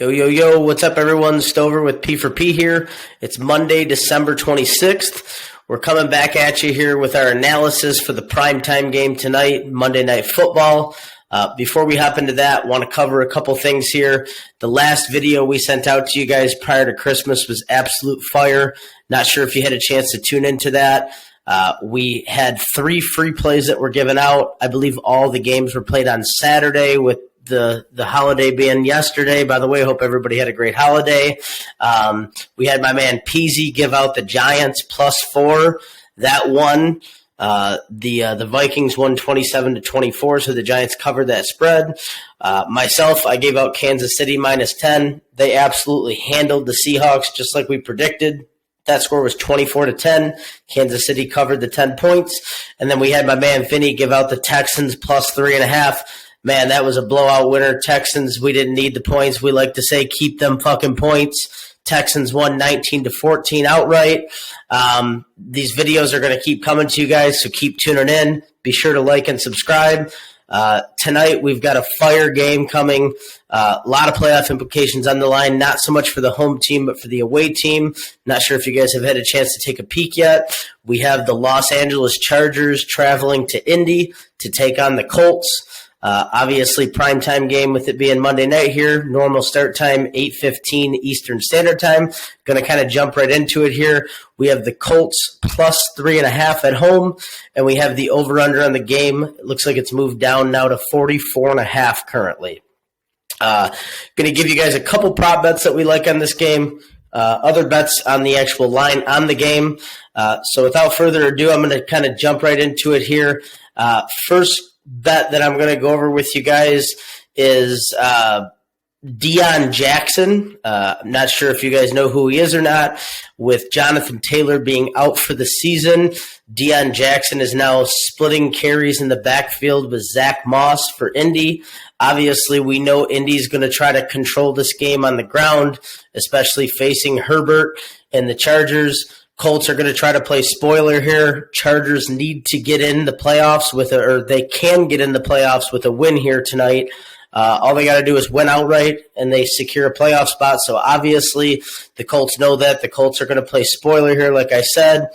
Yo, yo, yo, what's up, everyone? Stover with P for P here. It's Monday, December 26th. We're coming back at you here with our analysis for the primetime game tonight, Monday Night Football. Before we hop into that, want to cover a couple things here. The last video we sent out to you guys prior to Christmas was absolute fire. Not sure if you had a chance to tune into that. We had 3 free plays that were given out. I believe all the games were played on Saturday with the holiday being yesterday. By the way, I hope everybody had a great holiday. We had my man Peasy give out the Giants +4. That won. The Vikings won 27-24, so the Giants covered that spread. Myself, I gave out Kansas City -10. They absolutely handled the Seahawks just like we predicted. That score was 24-10. Kansas City covered the 10 points. And then we had my man Vinny give out the Texans +3.5. Man, that was a blowout winner. Texans, we didn't need the points. We like to say keep them fucking points. Texans won 19-14 outright. These videos are going to keep coming to you guys, so keep tuning in. Be sure to like and subscribe. Tonight, we've got a fire game coming. A lot of playoff implications on the line, not so much for the home team, but for the away team. Not sure if you guys have had a chance to take a peek yet. We have the Los Angeles Chargers traveling to Indy to take on the Colts. Obviously, primetime game with it being Monday night here. Normal start time, 8:15 Eastern Standard Time. Going to kind of jump right into it here. We have the Colts +3.5 at home, and we have the over-under on the game. It looks like it's moved down now to 44.5 currently. Going to give you guys a couple prop bets that we like on this game. Other bets on the actual line on the game. So without further ado, I'm going to kind of jump right into it here. First bet that I'm going to go over with you guys is Deion Jackson. I'm not sure if you guys know who he is or not. With Jonathan Taylor being out for the season, Deion Jackson is now splitting carries in the backfield with Zach Moss for Indy. Obviously, we know Indy's going to try to control this game on the ground, especially facing Herbert and the Chargers. Colts are going to try to play spoiler here. Chargers need to get in the playoffs or they can get in the playoffs with a win here tonight. All they got to do is win outright, and they secure a playoff spot. So obviously, the Colts know that. The Colts are going to play spoiler here, like I said.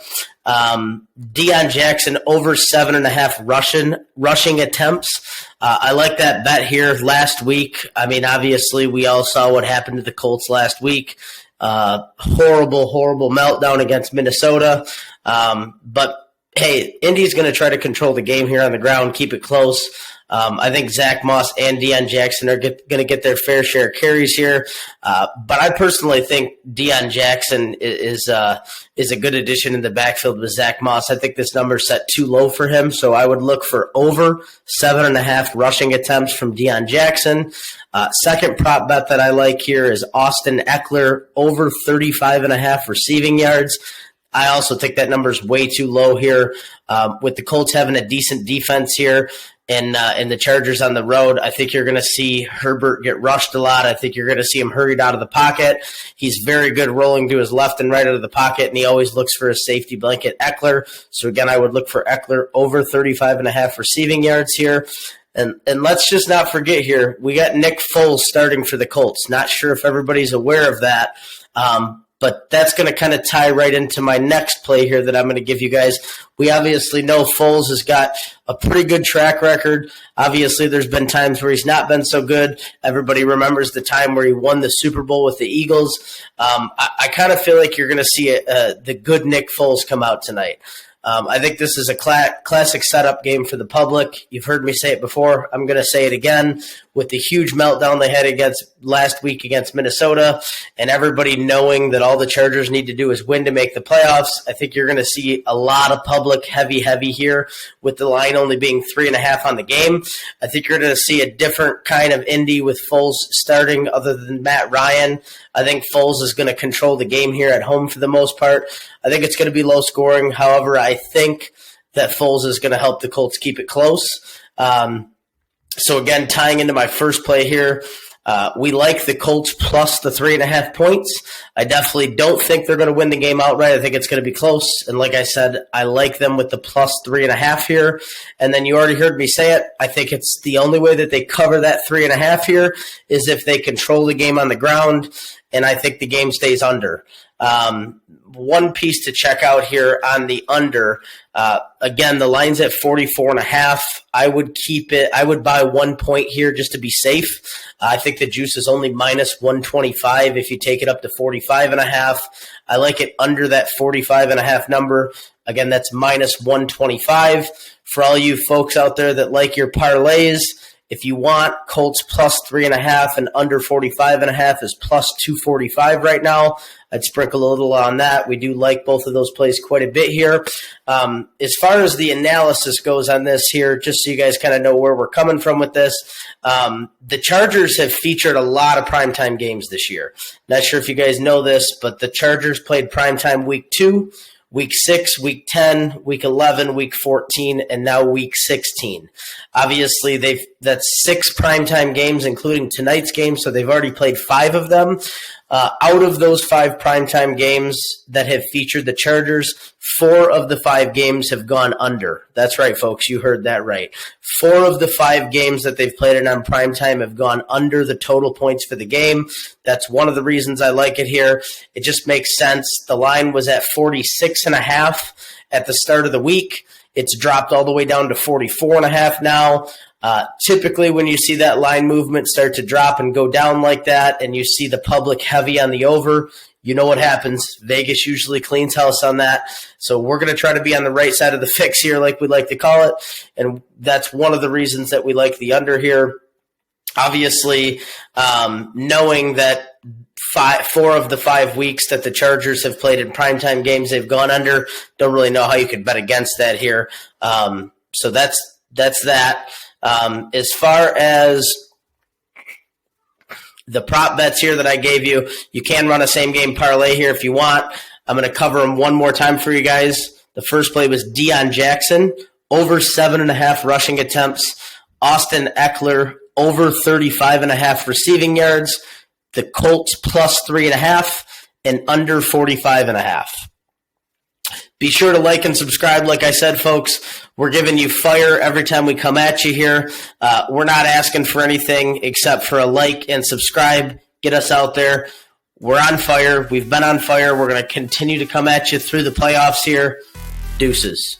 Deion Jackson over 7.5 rushing attempts. I like that bet here last week. I mean, obviously, we all saw what happened to the Colts last week. Horrible meltdown against Minnesota. But hey, Indy's going to try to control the game here on the ground, keep it close. I think Zach Moss and Deion Jackson are going to get their fair share of carries here. But I personally think Deion Jackson is a good addition in the backfield with Zach Moss. I think this number is set too low for him, so I would look for over 7.5 rushing attempts from Deion Jackson. Second prop bet that I like here is Austin Eckler over 35.5 receiving yards. I also think that number is way too low here. With the Colts having a decent defense here and the Chargers on the road, I think you're going to see Herbert get rushed a lot. I think you're going to see him hurried out of the pocket. He's very good rolling to his left and right out of the pocket, and he always looks for a safety blanket, Eckler. So, again, I would look for Eckler over 35.5 receiving yards here. And let's just not forget here, we got Nick Foles starting for the Colts. Not sure if everybody's aware of that. But that's going to kind of tie right into my next play here that I'm going to give you guys. We obviously know Foles has got a pretty good track record. Obviously, there's been times where he's not been so good. Everybody remembers the time where he won the Super Bowl with the Eagles. I kind of feel like you're going to see the good Nick Foles come out tonight. I think this is a classic setup game for the public. You've heard me say it before. I'm going to say it again. With the huge meltdown they had last week against Minnesota, and everybody knowing that all the Chargers need to do is win to make the playoffs, I think you're going to see a lot of public heavy here with the line only being 3.5 on the game. I think you're going to see a different kind of Indy with Foles starting other than Matt Ryan. I think Foles is going to control the game here at home for the most part. I think it's going to be low scoring. However, I think that Foles is going to help the Colts keep it close. So, again, tying into my first play here, We like the Colts plus the 3.5 points. I definitely don't think they're going to win the game outright. I think it's going to be close. And like I said, I like them with the plus 3.5 here. And then you already heard me say it. I think it's the only way that they cover that 3.5 here is if they control the game on the ground. And I think the game stays under. One piece to check out here on the under. Again, the line's at 44.5. I would keep it. I would buy 1 point here just to be safe. I think the juice is only minus 125 if you take it up to 45.5. I like it under that 45.5 number. Again, that's minus 125. For all you folks out there that like your parlays, if you want, Colts plus 3.5 and under 45.5 is plus 245 right now. I'd sprinkle a little on that. We do like both of those plays quite a bit here. As far as the analysis goes on this here, just so you guys kind of know where we're coming from with this, the Chargers have featured a lot of primetime games this year. Not sure if you guys know this, but the Chargers played primetime week 2, Week 6, Week 10, Week 11, Week 14, and now Week 16. Obviously, that's 6 primetime games, including tonight's game, so they've already played 5 of them. Out of those 5 primetime games that have featured the Chargers, 4 of the 5 games have gone under. That's right, folks. You heard that right. 4 of the 5 games that they've played in on primetime have gone under the total points for the game. That's one of the reasons I like it here. It just makes sense. The line was at 46.5 at the start of the week. It's dropped all the way down to 44.5 now. Typically, when you see that line movement start to drop and go down like that, and you see the public heavy on the over, you know what happens. Vegas usually cleans house on that. So we're going to try to be on the right side of the fix here, like we like to call it. And that's one of the reasons that we like the under here. Obviously, knowing that 4 of the 5 weeks that the Chargers have played in primetime games, they've gone under. Don't really know how you could bet against that here. So that's that. As far as the prop bets here that I gave you, you can run a same game parlay here if you want. I'm going to cover them one more time for you guys. The first play was Deion Jackson, over 7.5 rushing attempts. Austin Eckler, over 35.5 receiving yards. The Colts plus 3.5 and under 45.5. Be sure to like and subscribe. Like I said, folks, we're giving you fire every time we come at you here. We're not asking for anything except for a like and subscribe. Get us out there. We're on fire. We've been on fire. We're going to continue to come at you through the playoffs here. Deuces.